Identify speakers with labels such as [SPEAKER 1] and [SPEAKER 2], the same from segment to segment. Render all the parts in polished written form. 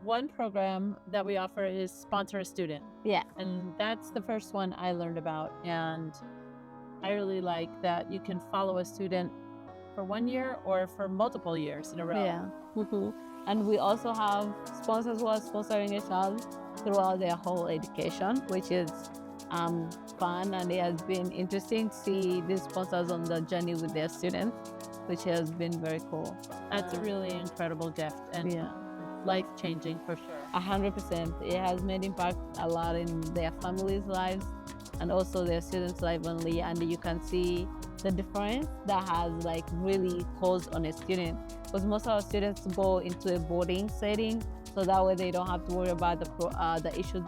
[SPEAKER 1] one program that we offer is sponsor a student.
[SPEAKER 2] Yeah.
[SPEAKER 1] And that's the first one I learned about. And I really like that you can follow a student for 1 year or for multiple years in a row.
[SPEAKER 2] Yeah. And we also have sponsors who are sponsoring a child throughout their whole education, which is fun, and it has been interesting to see these sponsors on the journey with their students, which has been very cool.
[SPEAKER 1] That's a really incredible gift and life-changing for sure.
[SPEAKER 2] 100%. It has made impact a lot in their families' lives and also their students' life only, and you can see the difference that has like really caused on a student, because most of our students go into a boarding setting, so that way they don't have to worry about the issues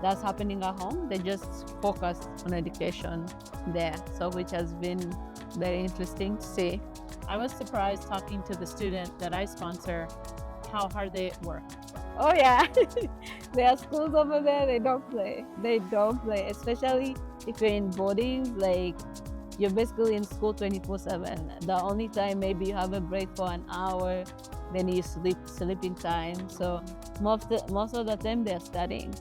[SPEAKER 2] that's happening at home. They just focus on education there, so which has been very interesting to see.
[SPEAKER 1] I was surprised talking to the student that I sponsor how hard they work.
[SPEAKER 2] Oh yeah, there are schools over there, they don't play, especially if you're in boarding. Like, you're basically in school 24/7. The only time maybe you have a break for an hour, then you sleeping time. So most of the time they're studying.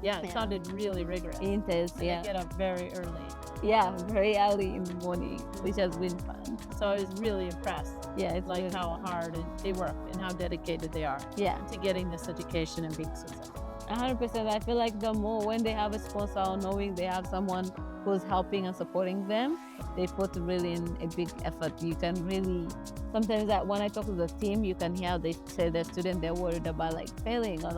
[SPEAKER 1] Yeah, it sounded really rigorous.
[SPEAKER 2] Intense, yeah.
[SPEAKER 1] They get up very early.
[SPEAKER 2] Yeah, very early in the morning, which has been fun.
[SPEAKER 1] So I was really impressed.
[SPEAKER 2] Yeah, it's
[SPEAKER 1] like
[SPEAKER 2] good.
[SPEAKER 1] how hard they work and how dedicated they are to getting this education and being successful.
[SPEAKER 2] 100%. I feel like the more when they have a sponsor or knowing they have someone who's helping and supporting them, they put really in a big effort. You can really, sometimes that when I talk to the team, you can hear they say the student, they're worried about like failing or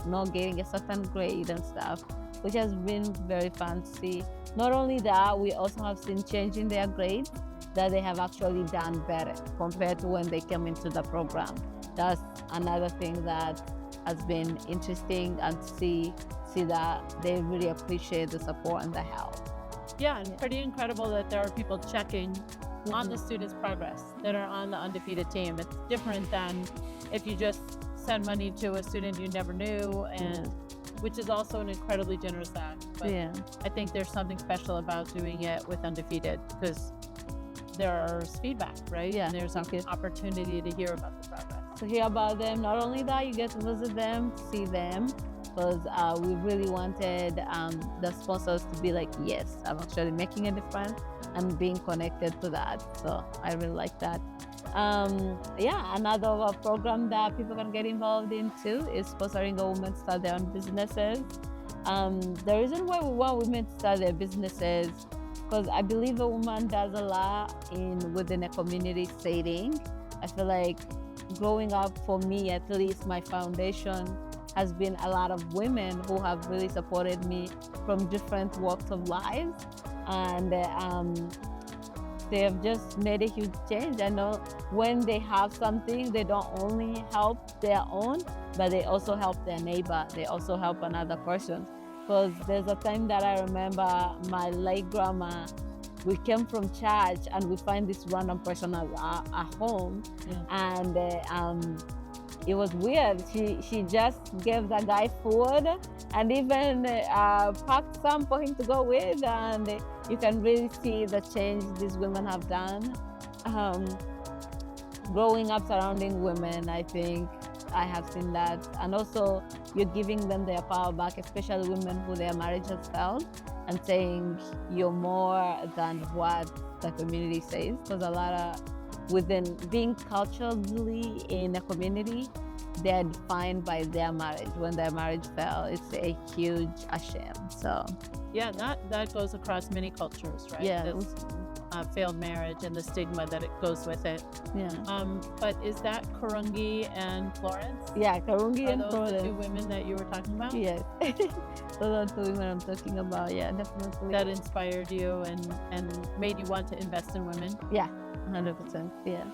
[SPEAKER 2] not getting a certain grade and stuff, which has been very fun to see. Not only that, we also have seen change in their grades, that they have actually done better compared to when they came into the program. That's another thing that has been interesting, and see that they really appreciate the support and the help.
[SPEAKER 1] Yeah, and pretty incredible that there are people checking on the students' progress that are on the unDEfeated team. It's different than if you just send money to a student you never knew, and which is also an incredibly generous act. But I think there's something special about doing it with unDEfeated, because there's feedback, right?
[SPEAKER 2] Yeah.
[SPEAKER 1] And there's an opportunity to hear about the progress.
[SPEAKER 2] To hear about them. Not only that, you get to visit them, see them, because we really wanted the sponsors to be like, yes, I'm actually making a difference and being connected to that. So I really like that. Another program that people can get involved in too is sponsoring a woman to start their own businesses. The reason why we want women to start their businesses, because I believe a woman does a lot within a community setting. I feel like growing up, for me at least, my foundation has been a lot of women who have really supported me from different walks of lives, and they have just made a huge change. I know when they have something, they don't only help their own, but they also help their neighbor. They also help another person. Because there's a time that I remember my late grandma, we came from church and we find this random person at home, and it was weird. She just gave the guy food and even packed some for him to go with, and you can really see the change these women have done. Growing up surrounding women, I think I have seen that, and also you're giving them their power back, especially women who their marriage has failed, and saying you're more than what the community says. Because a lot of within being culturally in a community, they're defined by their marriage. When their marriage fell, it's a huge shame. So
[SPEAKER 1] yeah, that goes across many cultures, right?
[SPEAKER 2] Yeah.
[SPEAKER 1] Failed marriage and the stigma that it goes with it.
[SPEAKER 2] Yeah.
[SPEAKER 1] But is that Karungi and Florence?
[SPEAKER 2] Yeah, Karungi and
[SPEAKER 1] those
[SPEAKER 2] Florence.
[SPEAKER 1] The two women that you were talking about?
[SPEAKER 2] Yes. Those are the two women I'm talking about. Yeah, definitely.
[SPEAKER 1] That inspired you and made you want to invest in women?
[SPEAKER 2] Yeah, 100%. Yeah.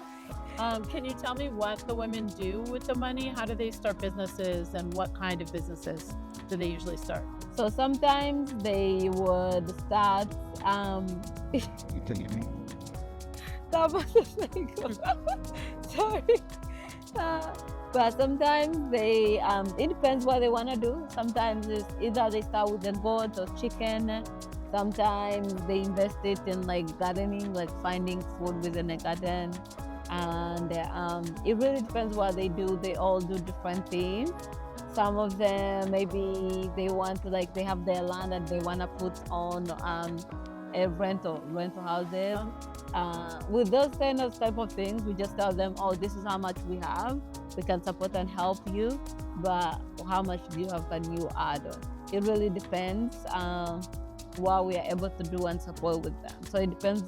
[SPEAKER 1] Can you tell me what the women do with the money? How do they start businesses, and what kind of businesses do they usually start?
[SPEAKER 2] So sometimes they would start sorry. But sometimes they it depends what they want to do. Sometimes it's either they start with the goat or chicken. Sometimes they invest it in like gardening, like finding food within a garden. and it really depends what they do. They all do different things. Some of them maybe they want to, like, they have their land and they want to put on a rental houses. With those kind of type of things, we just tell them, oh, this is how much we have, we can support and help you, but how much do you have, can you add on? It really depends what we are able to do and support with them. So it depends,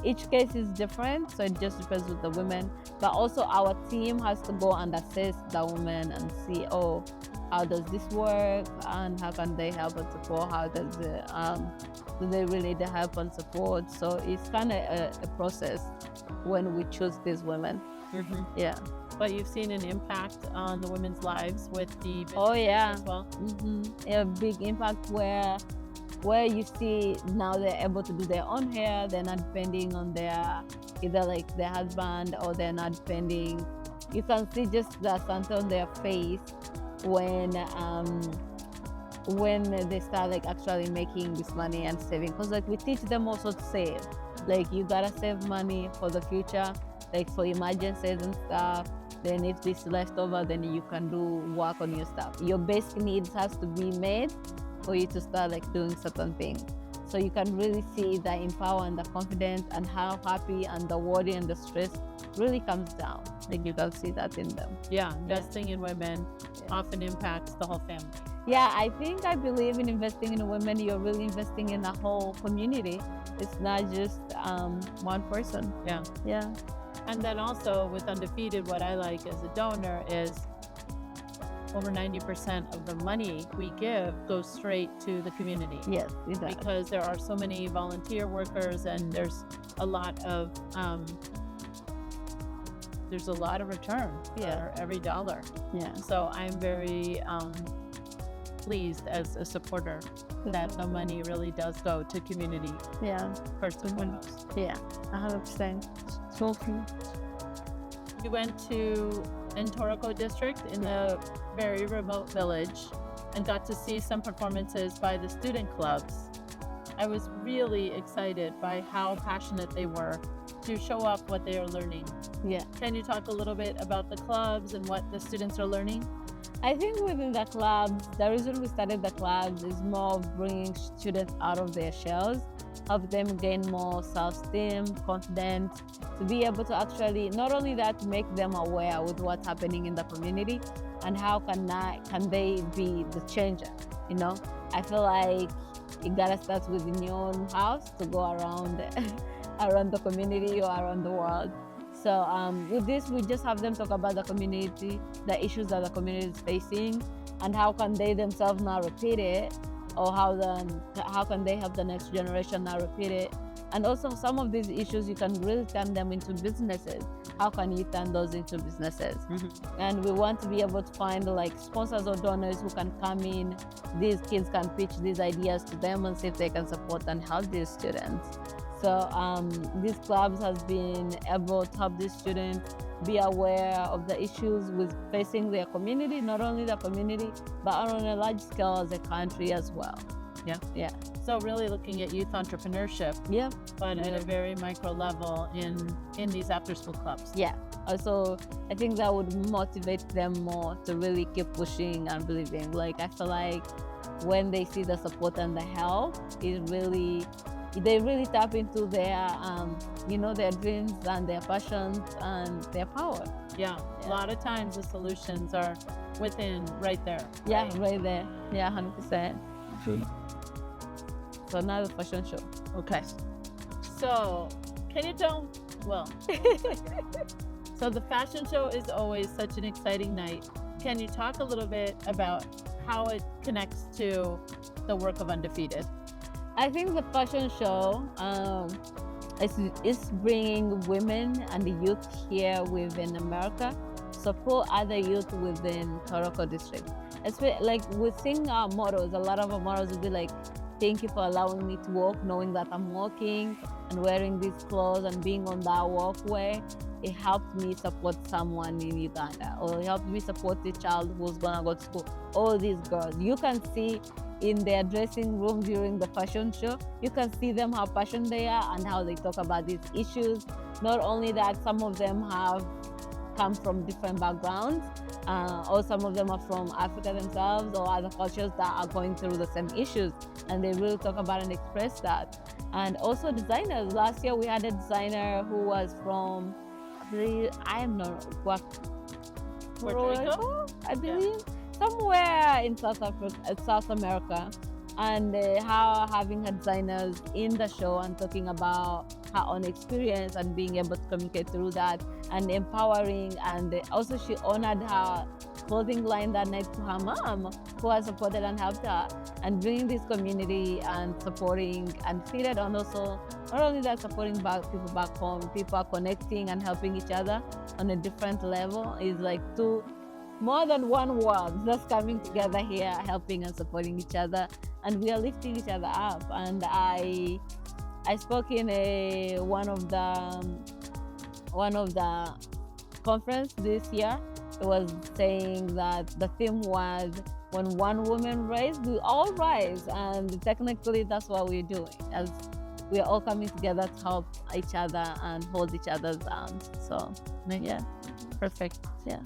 [SPEAKER 2] each case is different, so it just depends with the women. But also our team has to go and assess the women and see, oh, how does this work and how can they help and support, how does the do they really need the help and support. So it's kind of a process when we choose these women. Yeah.
[SPEAKER 1] But you've seen an impact on the women's lives with the business
[SPEAKER 2] Oh yeah.
[SPEAKER 1] as well.
[SPEAKER 2] A big impact where you see now they're able to do their own hair. They're not depending on their either like their husband, or they're not depending. You can see just the sun on their face when they start like actually making this money and saving. Because like we teach them also to save. Like you gotta save money for the future, like for emergencies and stuff. Then if this is left over, then you can do work on your stuff. Your basic needs has to be made for you to start like doing certain things. So you can really see the empower and the confidence and how happy and the worry and the stress really comes down. Like you can see that in them.
[SPEAKER 1] Yeah, investing in women often impacts the whole family.
[SPEAKER 2] Yeah, I believe in investing in women. You're really investing in a whole community. It's not just one person.
[SPEAKER 1] Yeah.
[SPEAKER 2] Yeah.
[SPEAKER 1] And then also with unDEfeated, what I like as a donor is over 90% of the money we give goes straight to the community.
[SPEAKER 2] Yes, it does.
[SPEAKER 1] Because there are so many volunteer workers and there's a lot of return for every dollar.
[SPEAKER 2] Yeah.
[SPEAKER 1] So I'm very pleased as a supporter that the money really does go to community.
[SPEAKER 2] Yeah.
[SPEAKER 1] First and foremost.
[SPEAKER 2] Yeah. 100%. So true.
[SPEAKER 1] We went to Toroko district in a very remote village and got to see some performances by the student clubs. I was really excited by how passionate they were to show off what they are learning.
[SPEAKER 2] Yeah.
[SPEAKER 1] Can you talk a little bit about the clubs and what the students are learning?
[SPEAKER 2] I think within the clubs, the reason we started the clubs is more of bringing students out of their shells, help them gain more self-esteem, confidence, to be able to actually, not only that, make them aware with what's happening in the community and how can they be the changer, you know? I feel like it gotta start within your own house to go around around the community or around the world. So with this, we just have them talk about the community, the issues that the community is facing, and how can they themselves not repeat it, or how can they help the next generation not repeat it. And also some of these issues, you can really turn them into businesses. How can you turn those into businesses? And we want to be able to find like sponsors or donors who can come in. These kids can pitch these ideas to them and see if they can support and help these students. So these clubs has been able to help these students be aware of the issues with facing their community, not only the community, but on a large scale as a country as well.
[SPEAKER 1] Yeah.
[SPEAKER 2] Yeah.
[SPEAKER 1] So really looking at youth entrepreneurship,
[SPEAKER 2] Yeah.
[SPEAKER 1] but at a very micro level in these after-school clubs.
[SPEAKER 2] Yeah. Also, I think that would motivate them more to really keep pushing and believing. Like, I feel like when they see the support and the help, they really tap into their, their dreams and their passions and their power.
[SPEAKER 1] Yeah. A lot of times the solutions are within right there.
[SPEAKER 2] Yeah, right there. Yeah, 100%. So now the fashion show.
[SPEAKER 1] Okay. So can you tell, so the fashion show is always such an exciting night. Can you talk a little bit about how it connects to the work of unDEfeated?
[SPEAKER 2] I think the fashion show is bringing women and the youth here within America, support other youth within Toroko district. Like we sing our mottos, a lot of our mottos will be like, thank you for allowing me to walk, knowing that I'm walking and wearing these clothes and being on that walkway. It helped me support someone in Uganda, or it helped me support the child who's gonna go to school. All these girls, you can see in their dressing room during the fashion show, you can see them how passionate they are and how they talk about these issues. Not only that, some of them have come from different backgrounds, or some of them are from Africa themselves or other cultures that are going through the same issues, and they really talk about and express that. And also designers. Last year we had a designer who was from, I am not what,
[SPEAKER 1] Puerto Rico?
[SPEAKER 2] I believe, somewhere in South America, and how having her designers in the show and talking about her own experience and being able to communicate through that and empowering. And also she honored her clothing line that night to her mom, who has supported and helped her, and bringing this community and supporting unDEfeated, and also not only that, supporting people back home. People are connecting and helping each other on a different level. Is like more than one world just coming together here, helping and supporting each other, and we are lifting each other up. And I spoke in one of the conference this year. It was saying that the theme was, when one woman rise, we all rise, and technically that's what we're doing, as we are all coming together to help each other and hold each other's arms. So yeah,
[SPEAKER 1] Perfect.
[SPEAKER 2] yeah.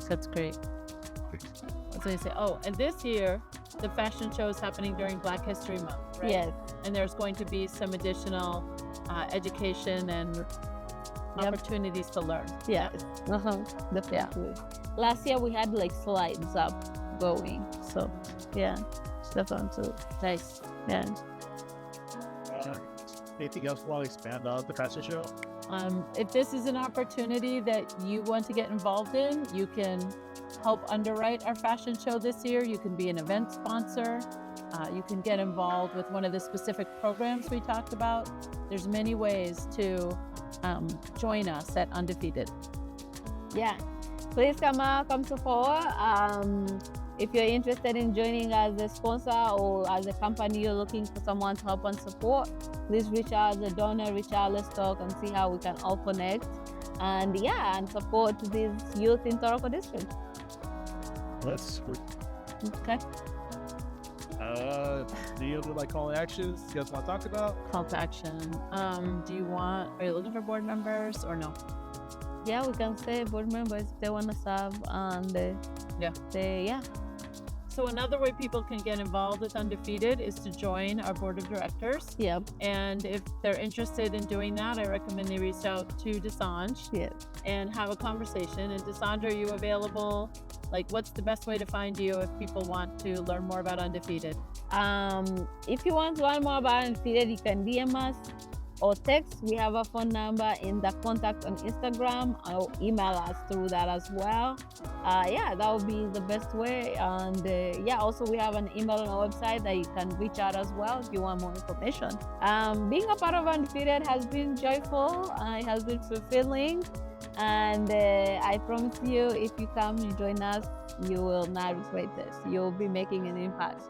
[SPEAKER 1] That's great. What was I gonna say? Oh, and this year, the fashion show is happening during Black History Month, right?
[SPEAKER 2] Yes.
[SPEAKER 1] And there's going to be some additional education and opportunities to learn.
[SPEAKER 2] Yes. Definitely. Last year we had like slides up going. So yeah, definitely.
[SPEAKER 1] Nice.
[SPEAKER 2] Yeah.
[SPEAKER 3] Anything else you want to expand on the fashion show?
[SPEAKER 1] If this is an opportunity that you want to get involved in, you can help underwrite our fashion show this year. You can be an event sponsor. You can get involved with one of the specific programs we talked about. There's many ways to join us at unDEfeated.
[SPEAKER 2] Yeah. Please come support. If you're interested in joining as a sponsor or as a company, you're looking for someone to help and support, please reach out as a donor, reach out, let's talk and see how we can all connect and support these youth in Toroko district.
[SPEAKER 3] Let's.
[SPEAKER 2] Okay.
[SPEAKER 3] Do you have call to actions you guys want to talk about?
[SPEAKER 1] Call to action. Are you looking for board members or no?
[SPEAKER 2] Yeah, we can say board members if they want to serve, and
[SPEAKER 1] So another way people can get involved with unDEfeated is to join our board of directors.
[SPEAKER 2] Yeah.
[SPEAKER 1] And if they're interested in doing that, I recommend they reach out to Desange and have a conversation. And Desange, are you available? Like, what's the best way to find you if people want to learn more about unDEfeated?
[SPEAKER 2] If you want to learn more about unDEfeated, you can DM us or text. We have a phone number in the contact on Instagram, or email us through that as well. That would be the best way. And also we have an email on our website that you can reach out as well if you want more information. Being a part of unDEfeated has been joyful. It has been fulfilling. And I promise you, if you come, you join us, you will not regret this. You'll be making an impact.